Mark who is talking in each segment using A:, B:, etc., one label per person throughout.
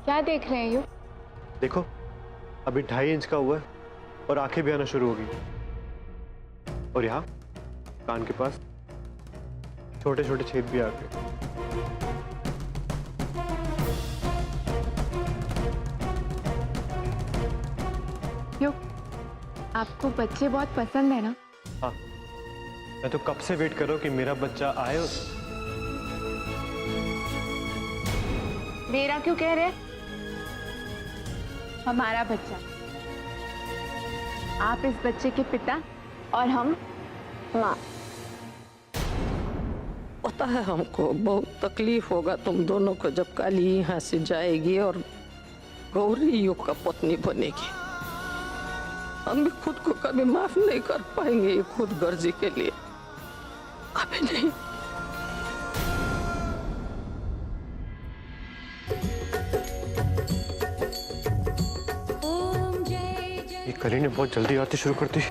A: क्या देख रहे हैं यू?
B: देखो, अभी 2.5 इंच का हुआ है और आंखें भी आना शुरू हो गई। और यहाँ कान के पास छोटे छोटे छेद भी आ गए।
A: यू, आपको बच्चे बहुत पसंद है ना?
B: हाँ, मैं तो कब से वेट कर रहा हूँ कि मेरा बच्चा आए।
A: मेरा क्यों कह रहे? हमारा बच्चा। आप इस बच्चे के पिता और हम माँ।
C: पता है हमको बहुत तकलीफ होगा तुम दोनों को जब काली यहाँ से जाएगी और गौरी युग का पत्नी बनेगी। हम भी खुद को कभी माफ नहीं कर पाएंगे ये खुद गर्जी के लिए, कभी नहीं।
B: ये कली ने बहुत जल्दी आरती शुरू कर दी।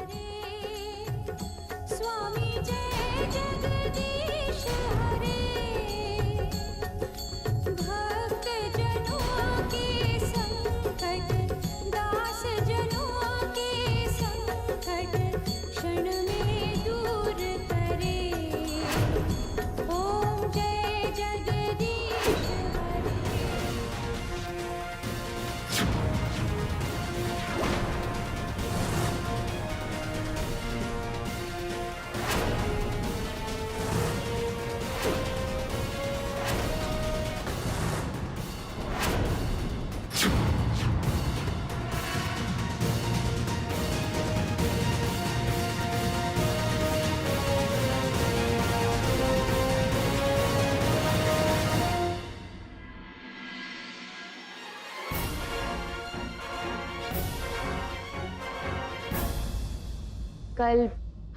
A: कल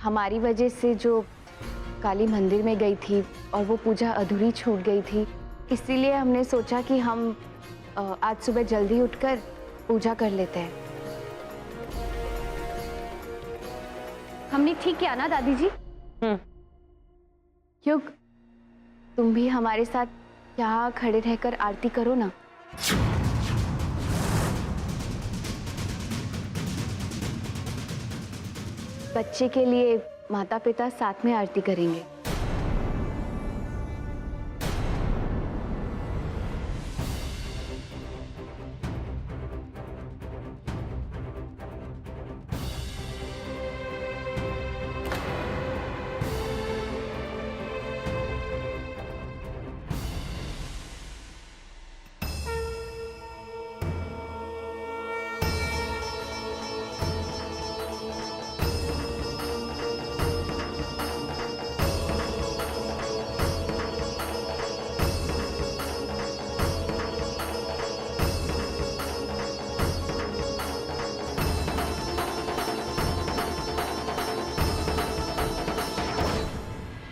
A: हमारी वजह से जो काली मंदिर में गई थी और वो पूजा अधूरी छूट गई थी, इसीलिए हमने सोचा कि हम आज सुबह जल्दी उठकर पूजा कर लेते हैं। हमने ठीक किया ना दादी जी? क्यों तुम भी हमारे साथ यहाँ खड़े रहकर आरती करो ना। बच्चे के लिए माता पिता साथ में आरती करेंगे।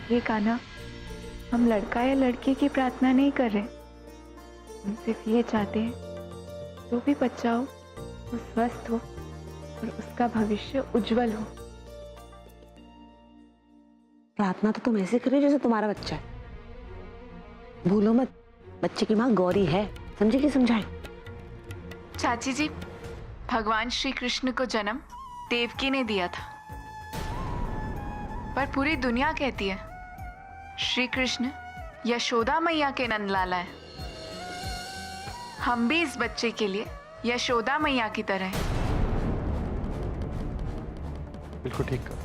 A: ये कान्हा, हम लड़का या लड़की की प्रार्थना नहीं कर रहे। हम सिर्फ ये चाहते हैं जो भी बच्चा हो वो स्वस्थ हो और उसका भविष्य उज्जवल हो।
D: प्रार्थना तो तुम ऐसे करो जैसे तुम्हारा बच्चा है। भूलो मत, बच्चे की माँ गौरी है, समझे कि समझाए?
E: चाची जी, भगवान श्री कृष्ण को जन्म देवकी ने दिया था, पर पूरी दुनिया कहती है श्री कृष्ण यशोदा मैया के नंदलाला है। हम भी इस बच्चे के लिए यशोदा मैया की तरह हैं।
B: बिल्कुल ठीक कहा।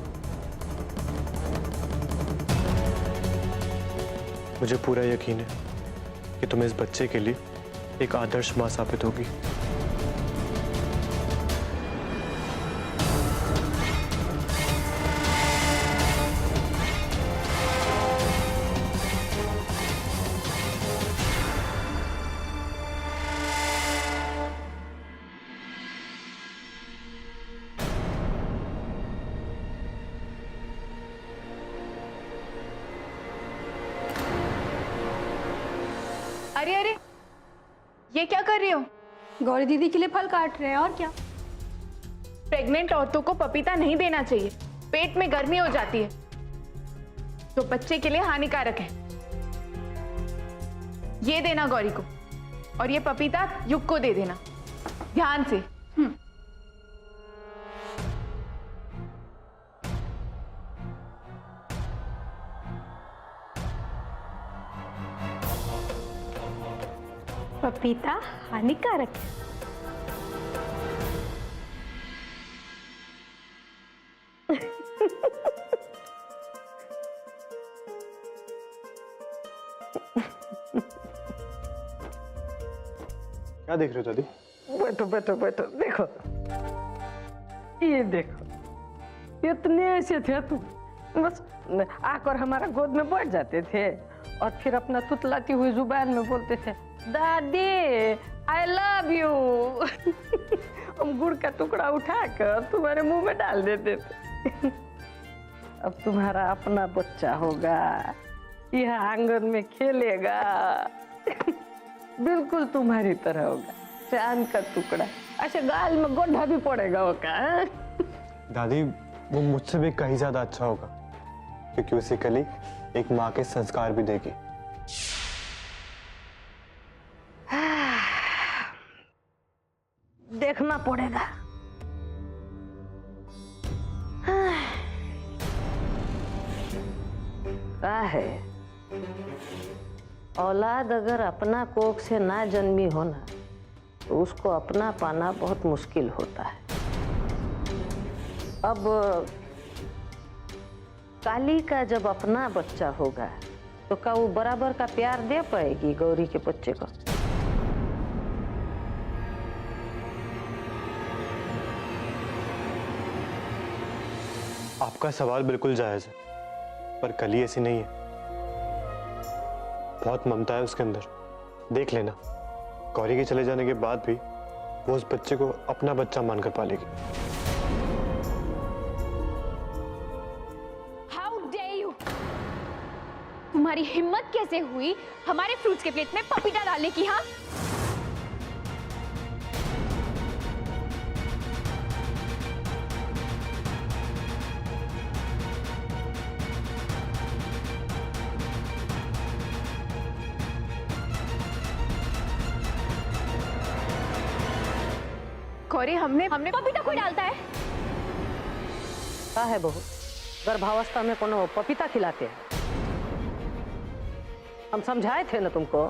B: मुझे पूरा यकीन है कि तुम इस बच्चे के लिए एक आदर्श माँ साबित होगी।
E: अरे अरे, ये क्या कर रही हो?
F: गौरी दीदी के लिए फल काट रहे हैं, और क्या।
E: प्रेग्नेंट औरतों को पपीता नहीं देना चाहिए, पेट में गर्मी हो जाती है, तो बच्चे के लिए हानिकारक है। ये देना गौरी को। और ये पपीता युग को दे देना, ध्यान से।
F: पपीता हानिकारक है।
B: क्या देख रहे हो दादी?
C: बैठो बैठो बैठो, देखो ये देखो, इतने ऐसे थे तुम, बस आकर हमारा गोद में बैठ जाते थे और फिर अपना तुतलाती हुई जुबान में बोलते थे दादी आई लव यू। हम गुड़ का टुकड़ा उठाकर तुम्हारे मुंह में डाल देते थे। अब तुम्हारा अपना बच्चा होगा, यह आंगन में खेलेगा, बिल्कुल तुम्हारी तरह होगा, चांद का टुकड़ा। अच्छा गाल में गोढ़ा भी पड़ेगा वो का।
B: दादी वो मुझसे भी कहीं ज्यादा अच्छा होगा, क्योंकि उसे कली एक माँ के संस्कार भी देगी।
C: देखना पड़ेगा। क्या है, औलाद अगर अपना कोख से ना जन्मी हो ना, तो उसको अपना पाना बहुत मुश्किल होता है। अब काली का जब अपना बच्चा होगा तो क्या वो बराबर का प्यार दे पाएगी गौरी के बच्चे को?
B: आपका सवाल बिल्कुल जायज है, पर कली ऐसी नहीं है। बहुत ममता है उसके अंदर, देख लेना गौरी के चले जाने के बाद भी वो उस बच्चे को अपना बच्चा मानकर पालेगी।
G: How dare you? तुम्हारी हिम्मत कैसे हुई हमारे फ्रूट्स के प्लेट में पपीता डालने की? हाँ,
E: गौरी हमने
G: पपीता कोई डालता है?
C: क्या है बहू, गर्भावस्था में कोनो पपीता खिलाते हैं? हम समझाए थे ना तुमको।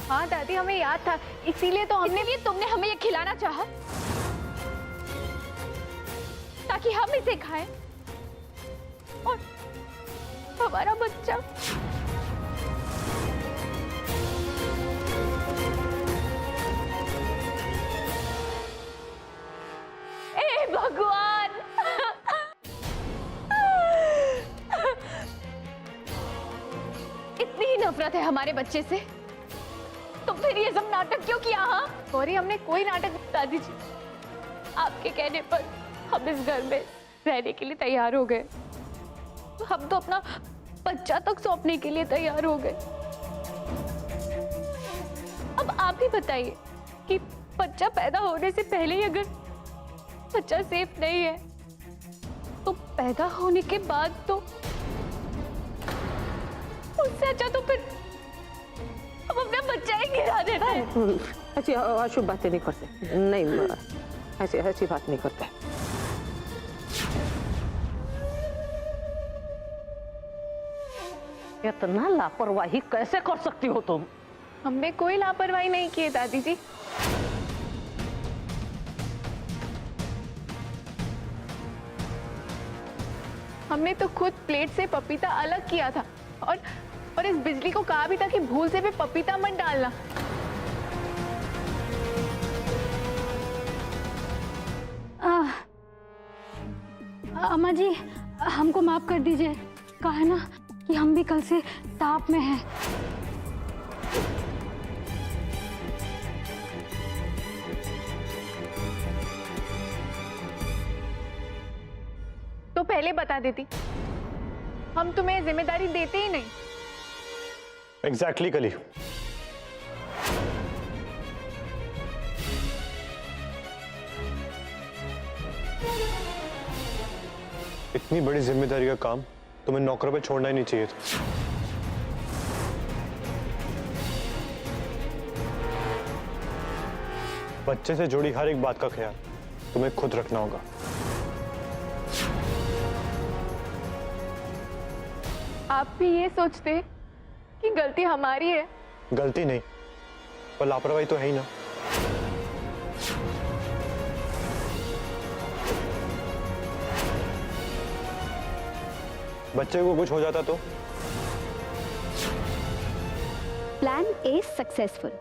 E: हाँ दादी हमें याद था, इसीलिए तो हमने
G: इसलिए तुमने हमें ये खिलाना चाहा ताकि हम इसे खाएं और हमारा बच्चा। ए भगवान, इतनी ही नफरत है हमारे बच्चे से, तो फिर ये सब नाटक क्यों किया? हाँ
E: गौरी हमने कोई नाटक।
G: दादी जी, आपके कहने पर हम इस घर में रहने के लिए तैयार हो गए। हम तो अपना बच्चा तक सौंपने के लिए तैयार हो गए। अब आप ही बताइए कि बच्चा पैदा होने से पहले ही अगर बच्चा सेफ नहीं है, तो पैदा होने के बाद तो उससे अच्छा तो फिर हम अपना बच्चा ही गिरा देते हैं।
C: ऐसी अशुभ बातें नहीं करते, नहीं ऐसी ऐसी बात नहीं करते। इतना लापरवाही कैसे कर सकती हो तुम?
E: हमने कोई लापरवाही नहीं की है दादी जी। हमने तो खुद प्लेट से पपीता अलग किया था और इस बिजली को कहा भी था कि भूल से भी पपीता मत डालना।
F: अम्मा जी हमको माफ कर दीजिए, कहा है ना कि हम भी कल से ताप में हैं।
E: तो पहले बता देती, हम तुम्हें जिम्मेदारी देते ही नहीं।
B: एग्जैक्टली कली। इतनी बड़ी जिम्मेदारी का काम तुम्हें नौकरों पे छोड़ना ही नहीं चाहिए था। बच्चे से जुड़ी हर एक बात का ख्याल तुम्हें खुद रखना होगा।
E: आप भी ये सोचते कि गलती हमारी है?
B: गलती नहीं, पर लापरवाही तो है ही ना। बच्चे को कुछ हो जाता तो?
G: प्लान ए सक्सेसफुल,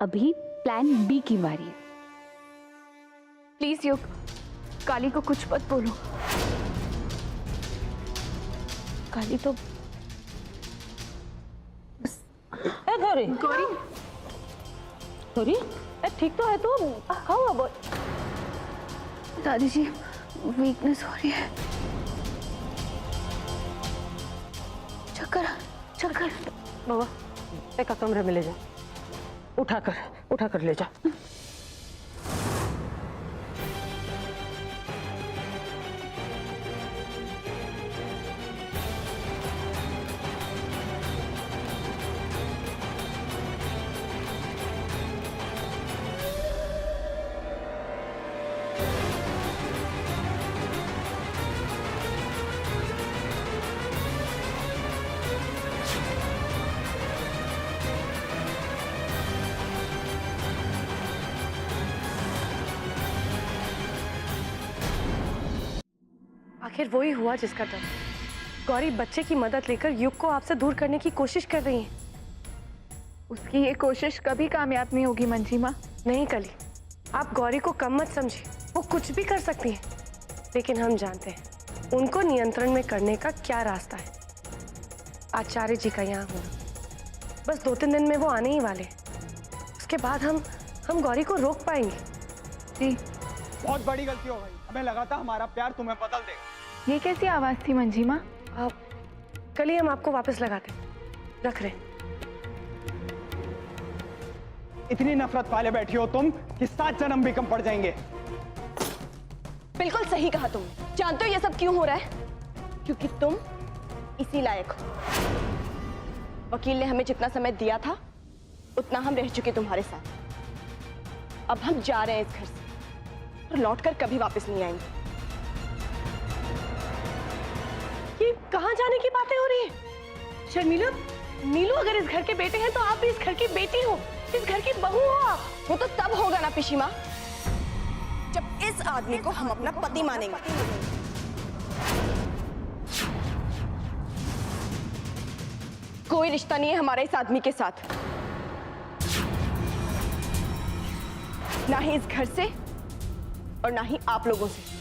G: अभी प्लान बी की बारी है।
E: प्लीज युग, काली को कुछ मत बोलो।
G: काली तो
D: ए गौरी,
E: गौरी,
D: गौरी, ए ठीक तो है तू? हाँ हुआ बोल।
G: दादी जी वीकनेस हो रही है, चक्कर चक्कर।
D: बाबा एक कमरे में ले जा, उठाकर ले जा।
H: आखिर वही हुआ जिसका डर। गौरी बच्चे की मदद लेकर युग को आपसे दूर करने की कोशिश कर रही है।
E: उसकी ये कोशिश कभी कामयाब नहीं होगी मंजी माँ।
H: नहीं कली, आप गौरी को कम मत समझिए, वो कुछ भी कर सकती है। लेकिन हम जानते हैं उनको नियंत्रण में करने का क्या रास्ता है। आचार्य जी का यहाँ होना, बस 2-3 दिन में वो आने ही वाले हैं। उसके बाद हम गौरी को रोक पाएंगे।
E: जी,
I: बहुत बड़ी गलती हो गई, हमें लगा था हमारा प्यार तुम्हें बदल देगा।
E: ये कैसी आवाज थी मंजी माँ?
H: कल ही हम आपको वापस लगाते रख रहे।
I: इतनी नफरत पाले बैठी हो तुम कि 7 जन्म भी कम पड़ जाएंगे।
J: बिल्कुल सही कहा तुमने। जानते हो ये सब क्यों हो रहा है? क्योंकि तुम इसी लायक हो। वकील ने हमें जितना समय दिया था उतना हम रह चुके तुम्हारे साथ। अब हम जा रहे हैं इस घर से और लौटकर कभी वापस नहीं आएंगे।
H: ये कहाँ जाने की बातें हो रही है? शर्मिला, नीलू अगर इस घर के बेटे हैं तो आप भी इस घर की बेटी हो, इस घर की बहू हो आप।
J: वो तो तब होगा ना पिशीमा, जब इस आदमी को हम अपना पति मानेंगे। कोई रिश्ता नहीं है हमारा इस आदमी के साथ, ना ही इस घर से और ना ही आप लोगों से।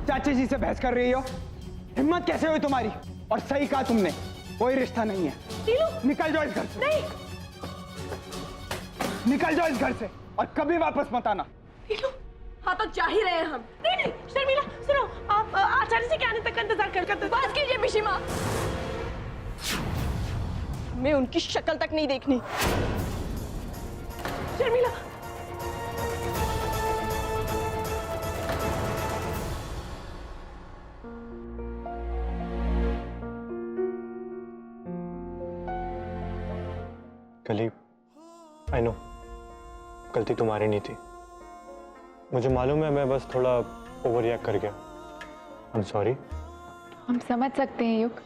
I: चाची जी से बहस कर रही हो? हिम्मत कैसे हुई तुम्हारी? और सही कहा तुमने, कोई रिश्ता नहीं है।
H: नीलू,
I: निकल जाओ इस घर से।
H: नहीं।
I: निकल जाओ इस घर से और कभी वापस मत आना।
H: नीलू, हाँ तो जा ही रहे हैं हम। नहीं शर्मिला सुनो, आप आचार्य जी के आने तक का इंतजार कर
J: बस कीजिए पिशीमा, मैं उनकी शक्ल तक नहीं देखनी।
H: शर्मिला,
B: कली, आई नो गलती तुम्हारी नहीं थी, मुझे मालूम है, मैं बस थोड़ा ओवर रिएक्ट कर गया। I am sorry.
E: हम समझ सकते हैं युग,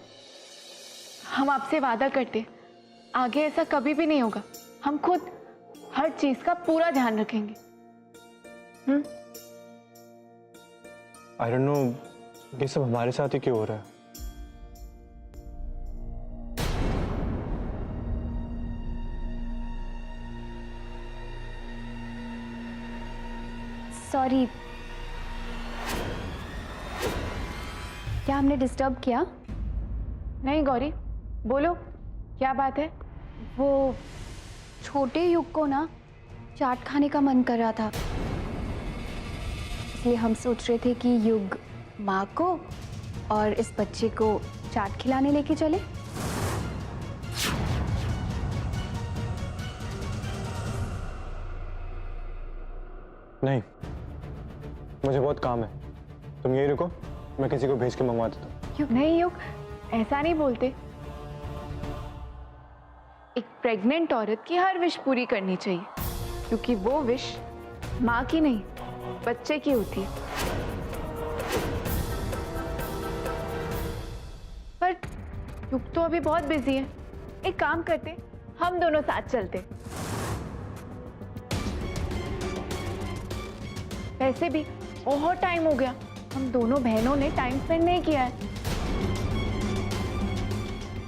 E: हम आपसे वादा करते आगे ऐसा कभी भी नहीं होगा। हम खुद हर चीज का पूरा ध्यान रखेंगे।
B: आई डोंट नो ये सब हमारे साथ ही क्यों हो रहा है।
G: सॉरी, क्या हमने डिस्टर्ब किया?
E: नहीं गौरी, बोलो क्या बात है?
G: वो छोटे युग को ना चाट खाने का मन कर रहा था, इसलिए हम सोच रहे थे कि युग माँ को और इस बच्चे को चाट खिलाने लेके चले।
B: नहीं, मुझे बहुत काम है, तुम यही रुको, मैं किसी को भेज के मंगवा देता हूँ।
E: नहीं युग, ऐसा नहीं बोलते। प्रेग्नेंट औरत की हर विश पूरी करनी चाहिए, क्योंकि वो विश माँ की नहीं, बच्चे की होती है। पर युग तो अभी बहुत बिजी है। एक काम करते, हम दोनों साथ चलते। वैसे भी बहुत टाइम हो गया, हम दोनों बहनों ने टाइम स्पेंड नहीं किया है।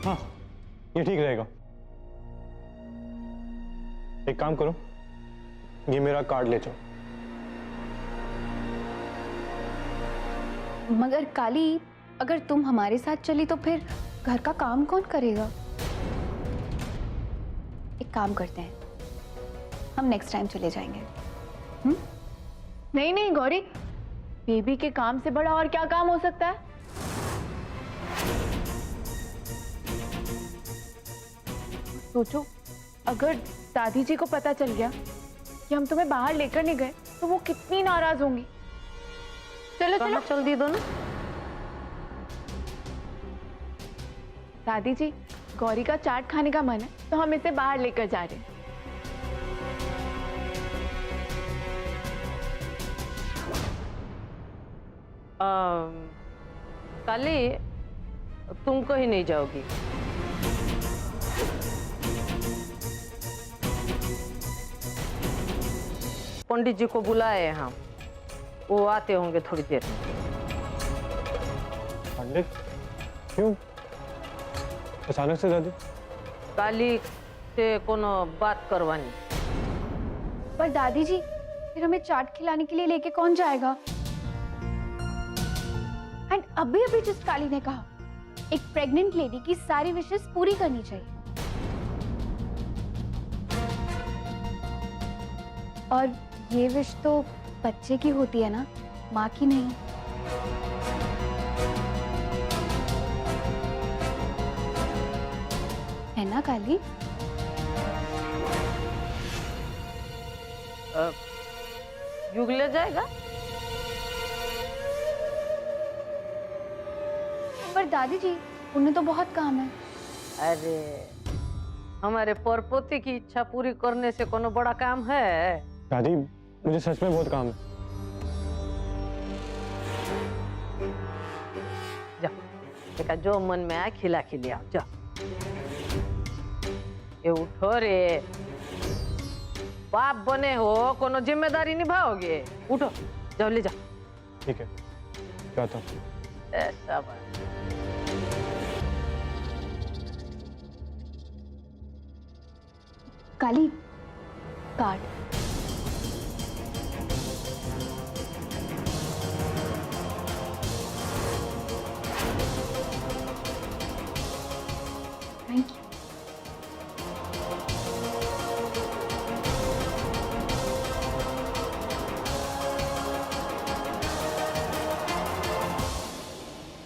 B: हाँ, ये ठीक रहेगा। एक काम करो, ये मेरा कार्ड ले जाओ।
G: मगर काली, अगर तुम हमारे साथ चली तो फिर घर का काम कौन करेगा? एक काम करते हैं, हम नेक्स्ट टाइम चले जाएंगे।
E: नहीं नहीं गौरी, बेबी के काम से बड़ा और क्या काम हो सकता है? सोचो, अगर दादी जी को पता चल गया कि हम तुम्हें बाहर लेकर नहीं गए तो वो कितनी नाराज होंगी। चलो चलो
C: चल दी दोनों।
E: दादी जी, गौरी का चाट खाने का मन है तो हम इसे बाहर लेकर जा रहे हैं।
C: काली, तुम कहीं नहीं जाओगी। पंडित जी को बुलाए हैं हम, वो आते होंगे थोड़ी देर में।
B: पंडित? क्यों? अचानक से दादी?
C: काली से कोनो बात करवानी।
G: पर दादी जी, फिर हमें चाट खिलाने के लिए लेके कौन जाएगा? एंड अभी अभी जिस काली ने कहा, एक प्रेग्नेंट लेडी की सारी विशेस पूरी करनी चाहिए, और ये विश तो बच्चे की होती है ना, माँ की नहीं। है ना काली?
C: युग ले जाएगा।
G: पर दादी जी, उन्हें तो बहुत काम है।
C: अरे, हमारे परपोती की इच्छा पूरी करने से कोनो बड़ा काम है?
B: दादी, मुझे सच में बहुत काम है।
C: जा, देखा जो मन में आए खिला खिलिया। जा, ये उठो रे, बाप बने हो, कोनो जिम्मेदारी निभाओगे। उठो, जाओ ले जा।
B: ठीक है, जाता हूँ।
C: ऐसा बात।
G: काली, कार्ड। Thank you.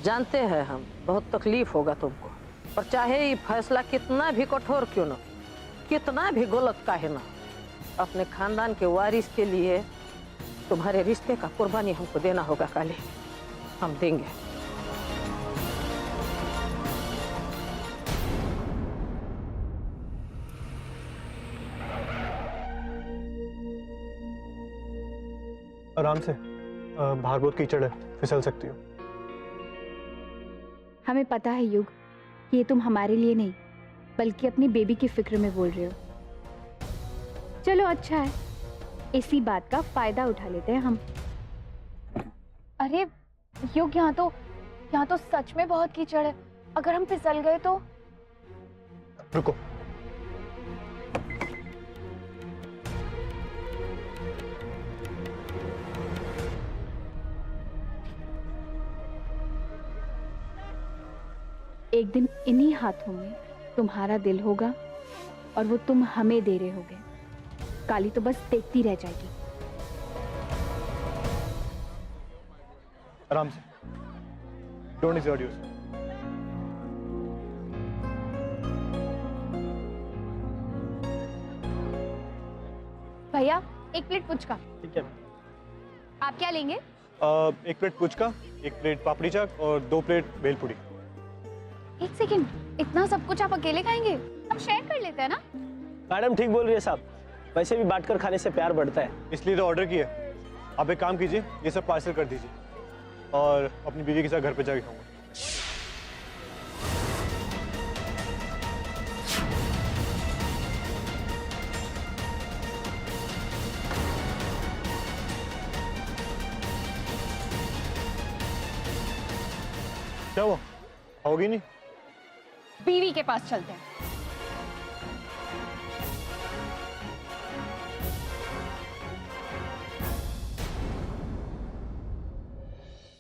C: जानते हैं हम, बहुत तकलीफ होगा तुमको, पर चाहे ये फैसला कितना भी कठोर क्यों ना, कितना भी गलत काहे ना, अपने खानदान के वारिस के लिए तुम्हारे रिश्ते का कुर्बानी हमको देना होगा काली। हम देंगे।
B: आराम से, बाहर बहुत कीचड़ है, फिसल सकती हो।
G: हमें पता है युग कि ये तुम हमारे लिए नहीं, बल्कि अपनी बेबी की फिक्र में बोल रहे हो। चलो अच्छा है, इसी बात का फायदा उठा लेते हैं हम।
E: अरे युग, यहाँ तो सच में बहुत कीचड़ है। अगर हम फिसल गए तो?
B: रुको,
G: एक दिन इन्हीं हाथों में तुम्हारा दिल होगा और वो तुम हमें दे रहे होगे। काली तो बस देखती रह जाएगी।
B: आराम से, डोंट एक्सर्ट योरसेल्फ।
G: भैया, एक प्लेट पुचका।
B: ठीक है।
G: आप क्या लेंगे?
B: एक प्लेट पुचका, एक प्लेट पापड़ी चाट और 2 प्लेट भेलपुरी।
G: एक सेकंड, इतना सब कुछ आप अकेले खाएंगे? हम शेयर कर लेते हैं ना?
K: मैडम ठीक बोल रही है साहब, वैसे भी बांट कर खाने से प्यार बढ़ता है।
B: इसलिए तो ऑर्डर किया। आप एक काम कीजिए, ये सब पार्सल कर दीजिए और अपनी बीवी के साथ घर पे जाके खाऊंगा। क्या हुआ, होगी नहीं?
G: बीवी के पास चलते हैं।